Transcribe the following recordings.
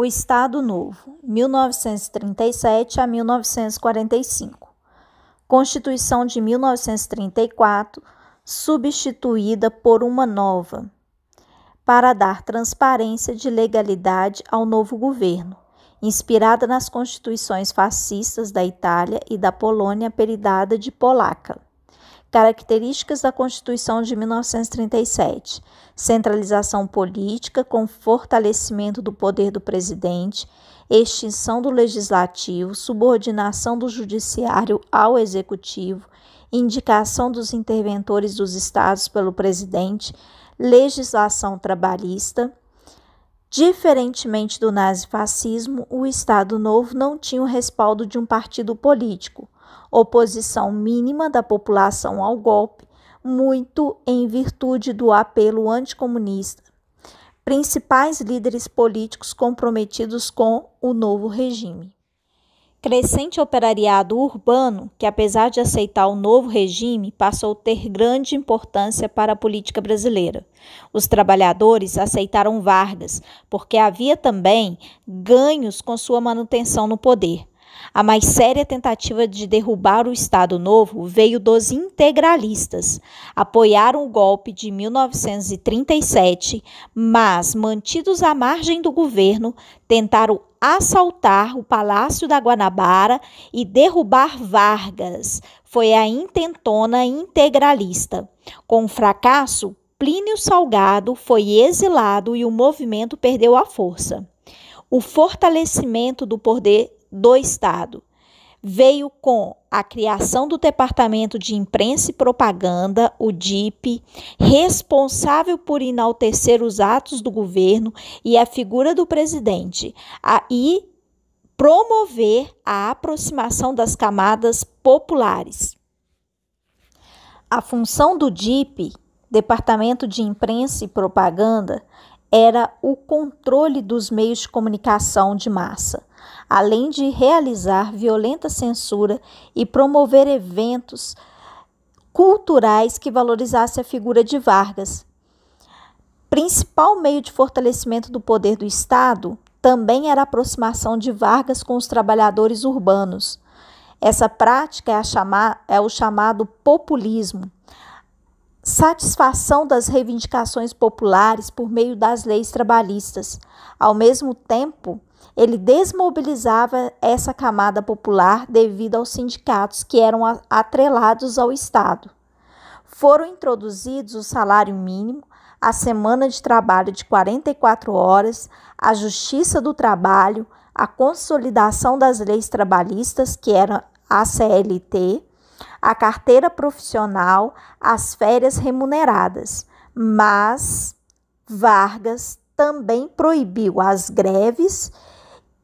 O Estado Novo, 1937 a 1945. Constituição de 1934, substituída por uma nova, para dar transparência de legalidade ao novo governo, inspirada nas constituições fascistas da Itália e da Polônia, apelidada de Polaca. Características da Constituição de 1937: centralização política com fortalecimento do poder do presidente, extinção do legislativo, subordinação do judiciário ao executivo, indicação dos interventores dos estados pelo presidente, legislação trabalhista. Diferentemente do nazifascismo, o Estado Novo não tinha o respaldo de um partido político, oposição mínima da população ao golpe, muito em virtude do apelo anticomunista. Principais líderes políticos comprometidos com o novo regime. Crescente operariado urbano, que apesar de aceitar o novo regime, passou a ter grande importância para a política brasileira. Os trabalhadores aceitaram Vargas, porque havia também ganhos com sua manutenção no poder. A mais séria tentativa de derrubar o Estado Novo veio dos integralistas. Apoiaram o golpe de 1937, mas, mantidos à margem do governo, tentaram assaltar o Palácio da Guanabara e derrubar Vargas. Foi a intentona integralista. Com o fracasso, Plínio Salgado foi exilado e o movimento perdeu a força. O fortalecimento do poder do Estado veio com a criação do Departamento de Imprensa e Propaganda, o DIP, responsável por enaltecer os atos do governo e a figura do presidente, e promover a aproximação das camadas populares. A função do DIP, Departamento de Imprensa e Propaganda, era o controle dos meios de comunicação de massa, além de realizar violenta censura e promover eventos culturais que valorizassem a figura de Vargas. Principal meio de fortalecimento do poder do Estado também era a aproximação de Vargas com os trabalhadores urbanos. Essa prática é o chamado populismo. Satisfação das reivindicações populares por meio das leis trabalhistas. Ao mesmo tempo, ele desmobilizava essa camada popular devido aos sindicatos que eram atrelados ao Estado. Foram introduzidos o salário mínimo, a semana de trabalho de 44 horas, a justiça do trabalho, a consolidação das leis trabalhistas, que eram a CLT, a carteira profissional, as férias remuneradas. Mas Vargas também proibiu as greves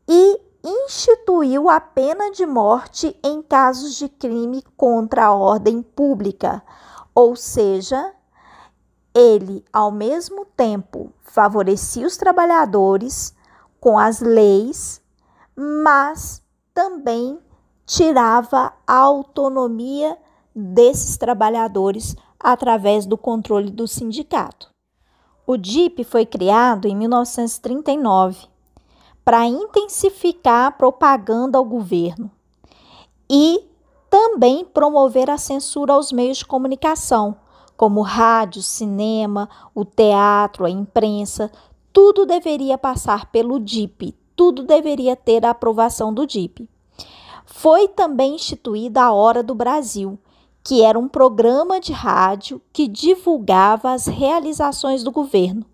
e instituiu a pena de morte em casos de crime contra a ordem pública. Ou seja, ele, ao mesmo tempo, favorecia os trabalhadores com as leis, mas também tirava a autonomia desses trabalhadores através do controle do sindicato. O DIP foi criado em 1939 para intensificar a propaganda ao governo e também promover a censura aos meios de comunicação, como rádio, cinema, o teatro, a imprensa. Tudo deveria passar pelo DIP, tudo deveria ter a aprovação do DIP. Foi também instituída a Hora do Brasil, que era um programa de rádio que divulgava as realizações do governo.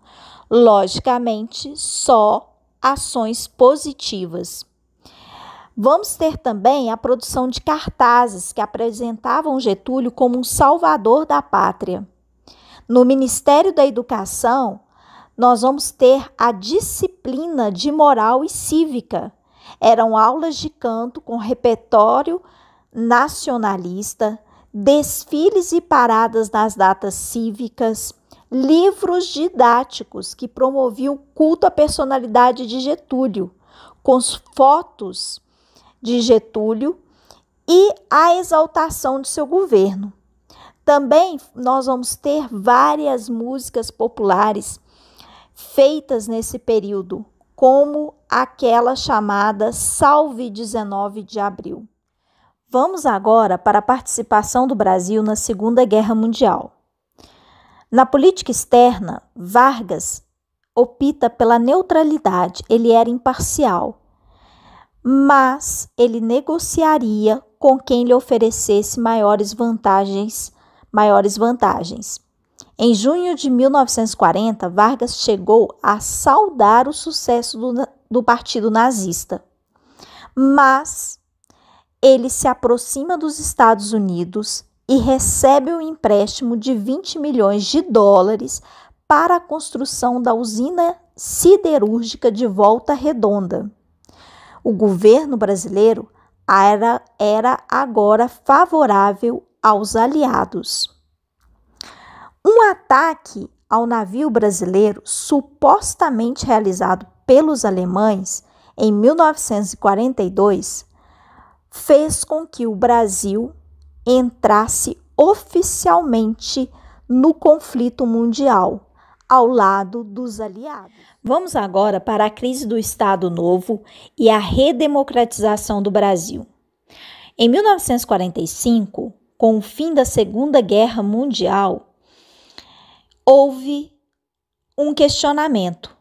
Logicamente, só ações positivas. Vamos ter também a produção de cartazes que apresentavam Getúlio como um salvador da pátria. No Ministério da Educação, nós vamos ter a disciplina de moral e cívica. Eram aulas de canto com repertório nacionalista, desfiles e paradas nas datas cívicas, livros didáticos que promoviam o culto à personalidade de Getúlio, com fotos de Getúlio e a exaltação de seu governo. Também nós vamos ter várias músicas populares feitas nesse período, como aquela chamada Salve 19 de Abril. Vamos agora para a participação do Brasil na Segunda Guerra Mundial. Na política externa, Vargas opta pela neutralidade, ele era imparcial, mas ele negociaria com quem lhe oferecesse maiores vantagens. Em junho de 1940, Vargas chegou a saudar o sucesso do Partido Nazista, mas ele se aproxima dos Estados Unidos e recebe um empréstimo de 20 milhões de dólares para a construção da usina siderúrgica de Volta Redonda. O governo brasileiro era agora favorável aos aliados. Um ataque ao navio brasileiro, supostamente realizado pelos alemães em 1942, fez com que o Brasil entrasse oficialmente no conflito mundial, ao lado dos aliados. Vamos agora para a crise do Estado Novo e a redemocratização do Brasil. Em 1945, com o fim da Segunda Guerra Mundial, houve um questionamento.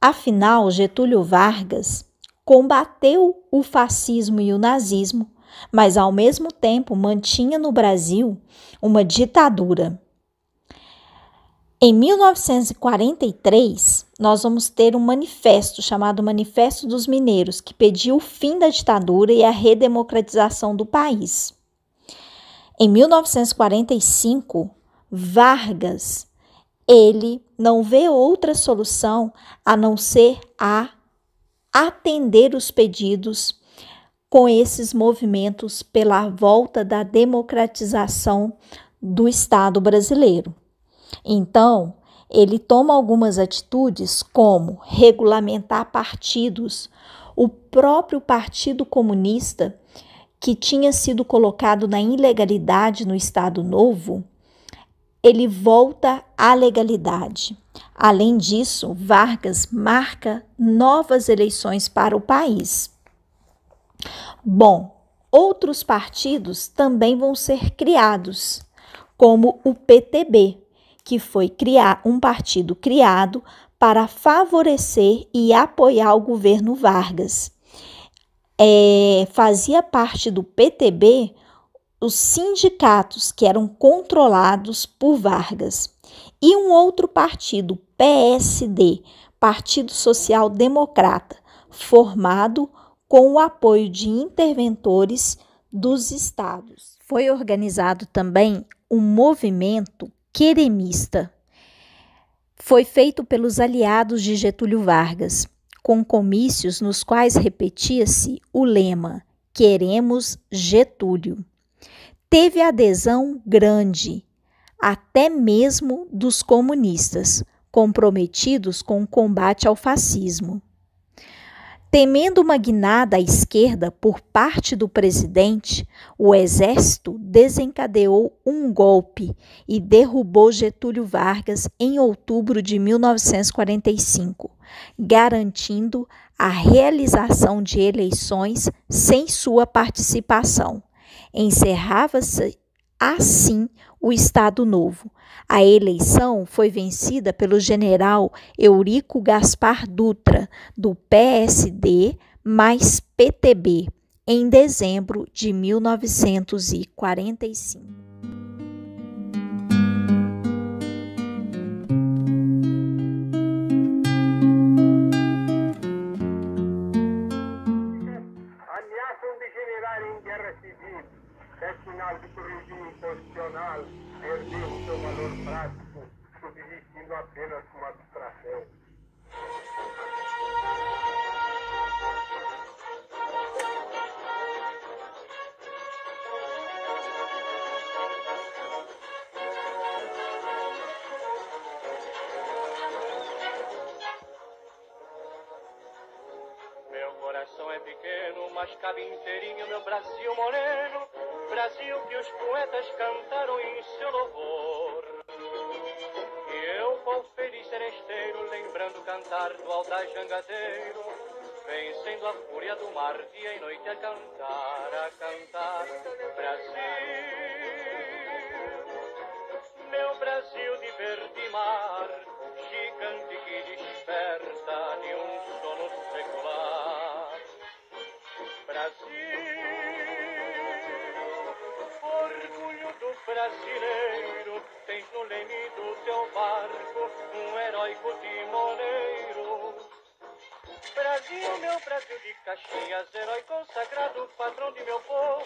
Afinal, Getúlio Vargas combateu o fascismo e o nazismo, mas ao mesmo tempo mantinha no Brasil uma ditadura. Em 1943, nós vamos ter um manifesto chamado Manifesto dos Mineiros, que pediu o fim da ditadura e a redemocratização do país. Em 1945, Vargas, ele não vê outra solução a não ser a atender os pedidos com esses movimentos pela volta da democratização do Estado brasileiro. Então, ele toma algumas atitudes como regulamentar partidos. O próprio Partido Comunista, que tinha sido colocado na ilegalidade no Estado Novo, ele volta à legalidade. Além disso, Vargas marca novas eleições para o país. Bom, outros partidos também vão ser criados, como o PTB, que foi um partido criado para favorecer e apoiar o governo Vargas. Fazia parte do PTB os sindicatos que eram controlados por Vargas. E um outro partido, PSD, Partido Social Democrata, formado com o apoio de interventores dos estados. Foi organizado também um movimento queremista. Foi feito pelos aliados de Getúlio Vargas, com comícios nos quais repetia-se o lema "Queremos Getúlio". Teve adesão grande, até mesmo dos comunistas, comprometidos com o combate ao fascismo. Temendo uma guinada à esquerda por parte do presidente, o exército desencadeou um golpe e derrubou Getúlio Vargas em outubro de 1945, garantindo a realização de eleições sem sua participação. Encerrava-se assim o Estado Novo. A eleição foi vencida pelo general Eurico Gaspar Dutra, do PSD mais PTB, em dezembro de 1945. Ameaçam degenerar em guerra civil. É sinal de que o regime constitucional perdeu o seu valor prático, subsistindo apenas como abstração. Meu coração é pequeno, mas cabe inteirinho meu Brasil moreno, Brasil que os poetas cantaram em seu louvor. E eu, qual feliz seresteiro, lembrando brando cantar do altar jangadeiro, vencendo a fúria do mar, dia e noite a cantar, Brasil, meu Brasil de verde mar, gigante que desperta de um sono secular. Brasil, orgulho do brasileiro, tens no leme do teu barco um heróico timoneiro. Brasil, meu Brasil de Caxias, herói consagrado, patrão de meu povo.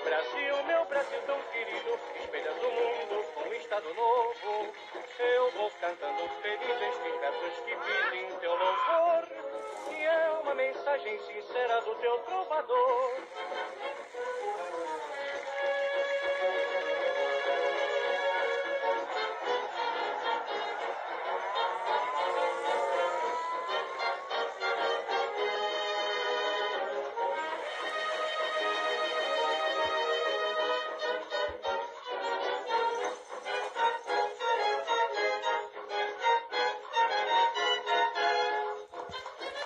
Brasil, meu Brasil tão querido, espelhas do mundo com um estado novo. Eu vou cantando feliz estes versos que fiz em teu louvor, que é uma mensagem sincera do teu trovador.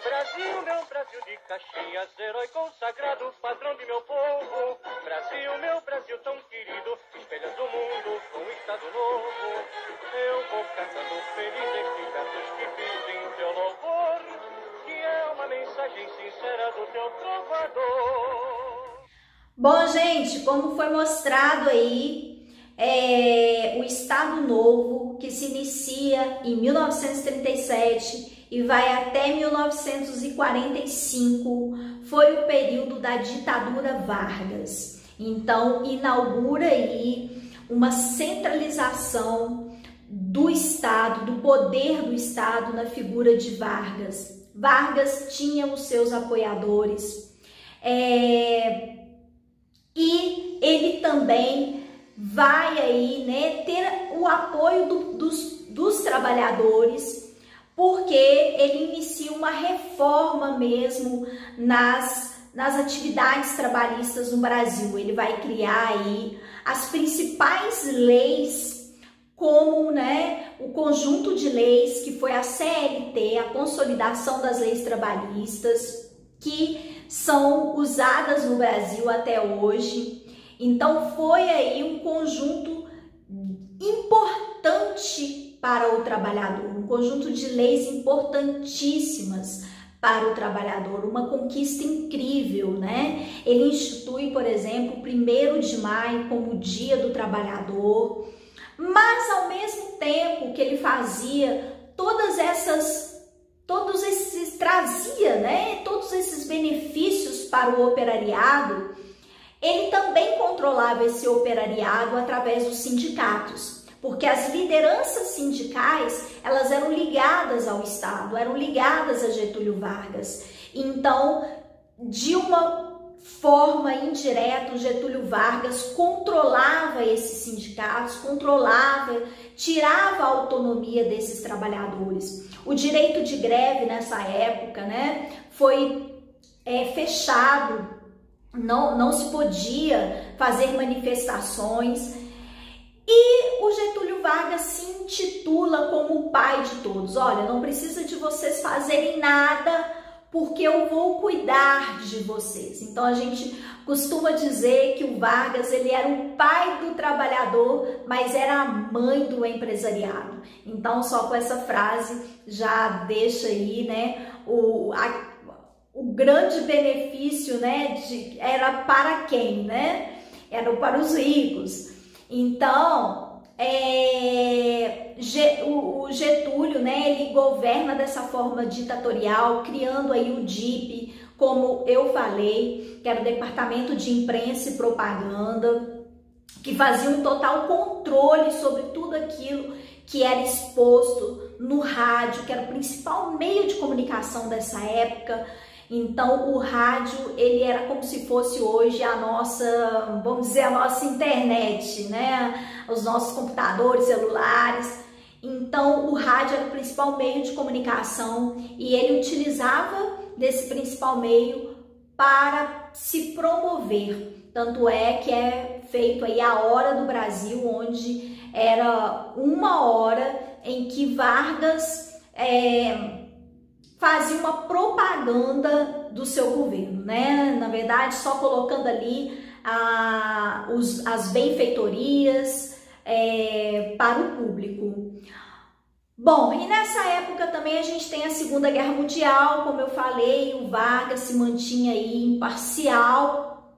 Brasil, meu Brasil de Caxias, herói consagrado, patrão de meu povo. Brasil, meu Brasil tão querido, espelhas do mundo com um estado novo. Eu vou cantando feliz estes versos que fiz em teu louvor, que é uma mensagem sincera do teu trovador. Bom, gente, como foi mostrado aí, o Estado Novo, que se inicia em 1937 e vai até 1945, foi o período da ditadura Vargas. Então, inaugura aí uma centralização do Estado, do poder do Estado na figura de Vargas. Vargas tinha os seus apoiadores, e ele também vai aí, né, ter o apoio dos trabalhadores, porque ele inicia uma reforma mesmo nas atividades trabalhistas no Brasil. Ele vai criar aí as principais leis, como, né, o conjunto de leis que foi a CLT, a Consolidação das Leis Trabalhistas, que são usadas no Brasil até hoje. Então foi aí um conjunto importante para o trabalhador, um conjunto de leis importantíssimas para o trabalhador, uma conquista incrível, né? Ele institui, por exemplo, o 1º de maio como Dia do Trabalhador, mas ao mesmo tempo que ele fazia trazia, né, todos esses benefícios para o operariado, ele também controlava esse operariado através dos sindicatos, porque as lideranças sindicais, elas eram ligadas ao Estado, eram ligadas a Getúlio Vargas. Então, de uma forma indireta, o Getúlio Vargas controlava esses sindicatos, tirava a autonomia desses trabalhadores. O direito de greve nessa época, né, foi fechado, não se podia fazer manifestações. E o Getúlio Vargas se intitula como o pai de todos. Olha, não precisa de vocês fazerem nada, porque eu vou cuidar de vocês. Então a gente costuma dizer que o Vargas, ele era o pai do trabalhador, mas era a mãe do empresariado. Então só com essa frase já deixa aí, né, o grande benefício, né, era para quem, né? Era para os ricos. Então, o Getúlio, né, ele governa dessa forma ditatorial, criando aí o DIP, como eu falei, que era o Departamento de Imprensa e Propaganda, que fazia um total controle sobre tudo aquilo que era exposto no rádio, que era o principal meio de comunicação dessa época. Então o rádio, ele era como se fosse hoje a nossa, vamos dizer, a nossa internet, né? Os nossos computadores, celulares. Então o rádio era o principal meio de comunicação e ele utilizava desse principal meio para se promover. Tanto é que é feito aí a Hora do Brasil, onde era 1 hora em que Vargas fazia uma propaganda do seu governo, né? Na verdade, só colocando ali as benfeitorias para o público. Bom, e nessa época também a gente tem a Segunda Guerra Mundial, como eu falei, o Vargas se mantinha aí imparcial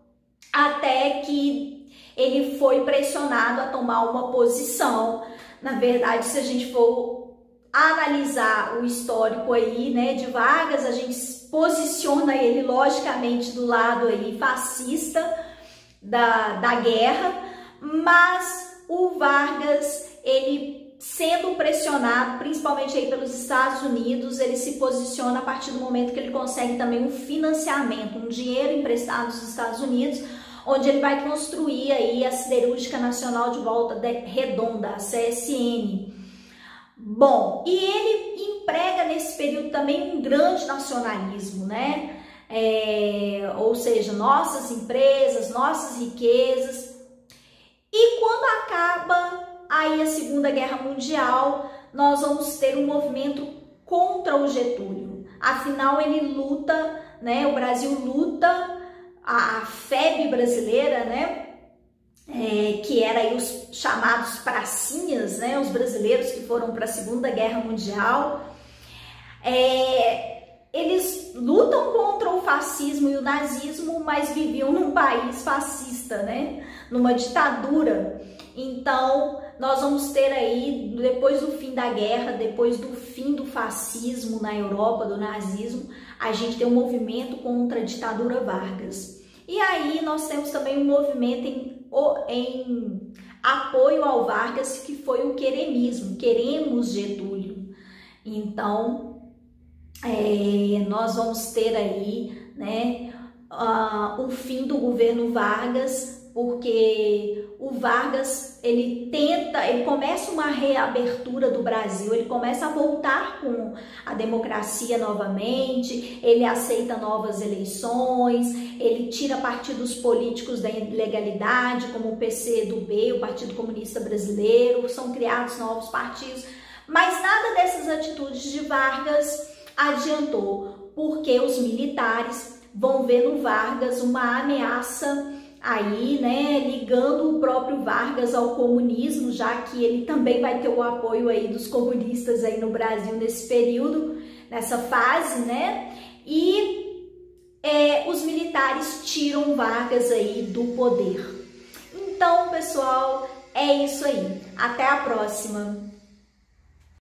até que ele foi pressionado a tomar uma posição. Na verdade, se a gente for analisar o histórico aí, né, de Vargas, a gente posiciona ele logicamente do lado aí fascista da guerra, mas o Vargas, ele sendo pressionado, principalmente aí pelos Estados Unidos, ele se posiciona a partir do momento que ele consegue também um financiamento, um dinheiro emprestado dos Estados Unidos, onde ele vai construir aí a Siderúrgica Nacional de Volta Redonda, a CSN. Bom, e ele emprega nesse período também um grande nacionalismo, né? Ou seja, nossas empresas, nossas riquezas. E quando acaba aí a Segunda Guerra Mundial, nós vamos ter um movimento contra o Getúlio. Afinal, ele luta, né? O Brasil luta, a FEB brasileira, né? Que era aí os chamados pracinhas, né? Os brasileiros que foram para a Segunda Guerra Mundial. Eles lutam contra o fascismo e o nazismo, mas viviam num país fascista, né? Numa ditadura. Então, nós vamos ter aí, depois do fim da guerra, depois do fim do fascismo na Europa, do nazismo, a gente tem um movimento contra a ditadura Vargas. E aí nós temos também um movimento em apoio ao Vargas, que foi o queremismo, queremos Getúlio. Então, nós vamos ter aí, né, o fim do governo Vargas, porque o Vargas, ele começa uma reabertura do Brasil, ele começa a voltar com a democracia novamente, ele aceita novas eleições, ele tira partidos políticos da ilegalidade, como o PCdoB, o Partido Comunista Brasileiro, são criados novos partidos, mas nada dessas atitudes de Vargas adiantou, porque os militares vão ver no Vargas uma ameaça aí, né, ligando o próprio Vargas ao comunismo, já que ele também vai ter o apoio aí dos comunistas aí no Brasil nesse período, nessa fase, né, e os militares tiram Vargas aí do poder. Então, pessoal, é isso aí. Até a próxima!